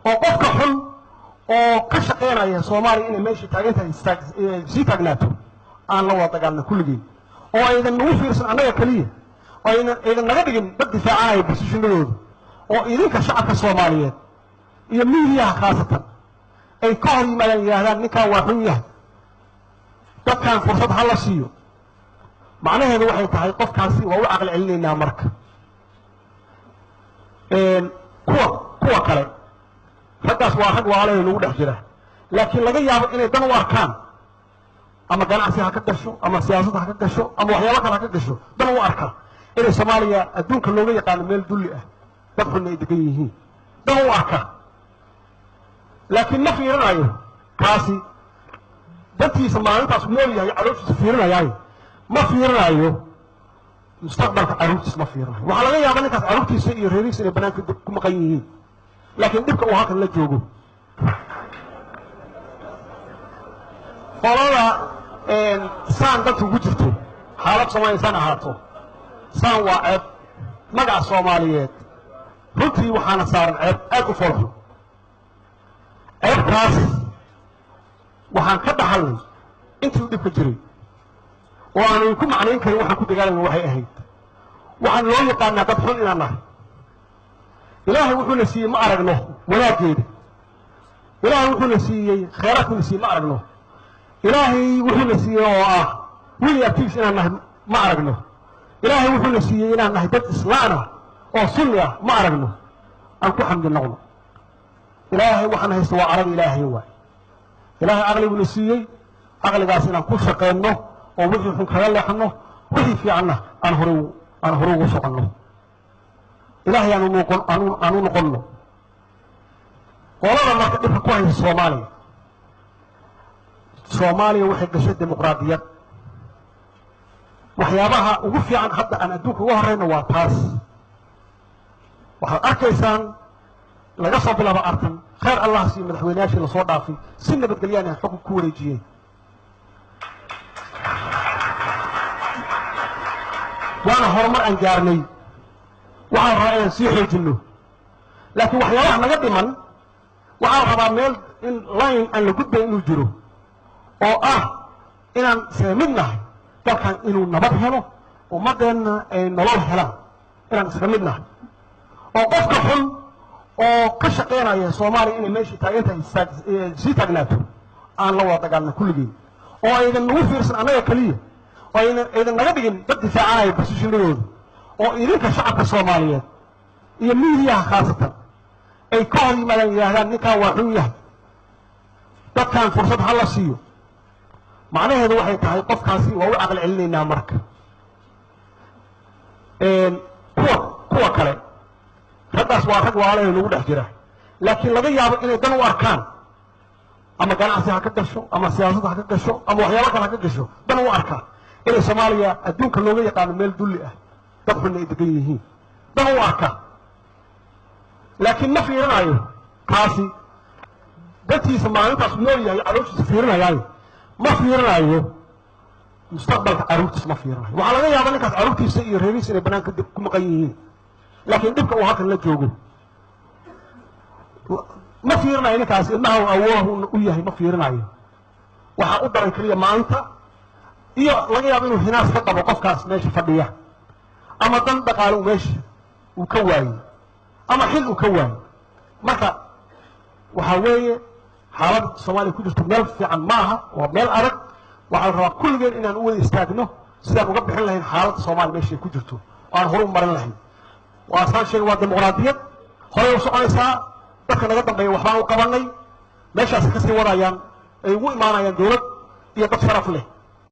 oo qofka xun oo ka shaqeynaya Soomaaliya inay meesha taageerta sii taagnaato aan la wada dagaalno kulligeen oo aydan nagu fiirsan annaga kaliya oo aydan naga dhigin dad difaacaya bulshadooda oo idinka shacabka Soomaaliyeed iyo miidiyaha khaasatan ay ka hor yimaadaan yiraahdaan ninkaan waa xun yahay dadkaan fursad ha la siiyo macnaheedu waxay tahay qofkaasi waa u aqal celinaynaa marka kuwa kale raggaas waa rag waalay lagu dhex jira laakiin laga yaabo inay dan u arkaan ama ganacsi ha ka gasho ama siyaasad ha ka gasho ama waxyaabo kale ha ka gasho dan u arkaan inay Soomaaliya adduunka looga yaqaan meel dulli ah dad xun ay degan yihiin dan u arkaan laakiin ma fiirinayo kaasi dadkiisa maalintaas nool yahay calooshiisa fiirinayay ma fiirinayo mustaqbalka caruurtiisa ma fiirinayo waxa laga yaabaa ninkaas caruurtiisa iyo reerihiisa inay banaanka ku maqan yihiin laakiin dhibka uu halkan la joogo qolada saan dadku ugu jirto xaalad Soomaaliya saan ahaato saan waa ceeb magaca Soomaaliyeed runtii waxaana saaran ceeb aad u foolxun ceebkaas waxaan ka dhaxalnay intii dhibka jiray oo aan ku macnayn karin waxaan ku dagaalanay waxay ahayd waxaan loo yaqaanaa dad xun inaan nahay ilaahay wuxuuna siiyey ma aragno wanaageeda ilaahay wuxuuna siiyey khayraadkuuna siiyey ma aragno ilaahay wuxuuna siiyey oo ah wili abtiis inaan nahay ma aragno ilaahay wuxuuna siiyey inaan nahay dad islaan ah oo sunni ah ma aragno aan ku xamdi noqno ilaahay waxaan haysta waa arag ilaahay waay ilaahay aqliguna siiyey aqligaas inaan ku shaqeyno oo wixii xun kaga leexno wixii fiicanna aan hore ugu soconno ilaahay aanu noqonno qolada marka dhibka ku haysa Soomaaliya waxay gashay dimuqraadiyad waxyaabaha ugu fiican hadda aan adduunka uga horeyno waa taas waxaad arkaysaan laga soo bilaabo artan khayr allah si madaxweynayaashii la soo dhaafay si nabadgelyo ah xukun ku wareejiyeen waana horumar aan gaarnay waxaan rabaa inaan sii xoojinno laakiin waxyaabaha naga dhiman waxaan rabaa meel in line aan la gudbay inuu jiro oo ah inaan islamid nahay dalkan inuu nabad helo ummadeenna ay nolol helaan inaan islamid nahay oo qofka xun oo ka shaqeynaya Soomaaliya inay meesha taageerta sii taagnaato aan la wada dagaalno kulligeen oo aydan nagu fiirsan annaga kaliya oo aydan naga dhigin dad difaacaya bulshadooda oo idinka shacabka Soomaaliyeed iyo miidiyaha khaasatan ay ka hor yimaadaan yiraahdaan ninkaan waa xun yahay dadkaan fursad ha la siiyo macnaheedu waxay tahay qofkaasi waa u aqal celinaynaa marka kuwa kale raggaas waa rag waalay lagu dhex jira laakiin laga yaabo inay dan u arkaan ama ganacsi ha ka gasho ama siyaasad ha ka gasho ama waxyaabo kale ha ka gasho dan u arkaan inay Soomaaliya adduunka looga yaqaan meel dulli ah dad xun ay degan yihiin dan u arkaan laakiin ma fiirinayo kaasi dadkiisa maalintaas nool yahay calooshiisa fiirinayay ma fiirinayo mustaqbalka caruurtiisa ma fiirinayo waxa laga yaabaa ninkaas caruurtiisa iyo reerihiisa inay banaanka ku maqan yihiin laakiin dhibka uu halkan la joogo ma fiirinayo ninkaas ilmaha awoohu u yahay ma fiirinayo waxa u daran kaliya maanta iyo laga yaabo inuu hinaas ka qabo qofkaas meesha fadhiya ama dan dhaqaale meesha uu ka waayay ama xil uu ka waayay marka waxa weeye xaalad Soomaaliya ku jirto meel fiican maaha waa meel adag waxaan rabaa kulligeen inaan u wada istaagno sidaan uga bixin lahayn xaaladda Soomaaliya meesha ku jirto oo aan horu marin lahayn waa saan sheegay waa dimuqraadiyad hore u soconaysaa dadka naga dambeeya waxbaan u qabanay meeshaas ka sii wadayaan ay ugu imaanayaan dawlad iyo dad sharaf leh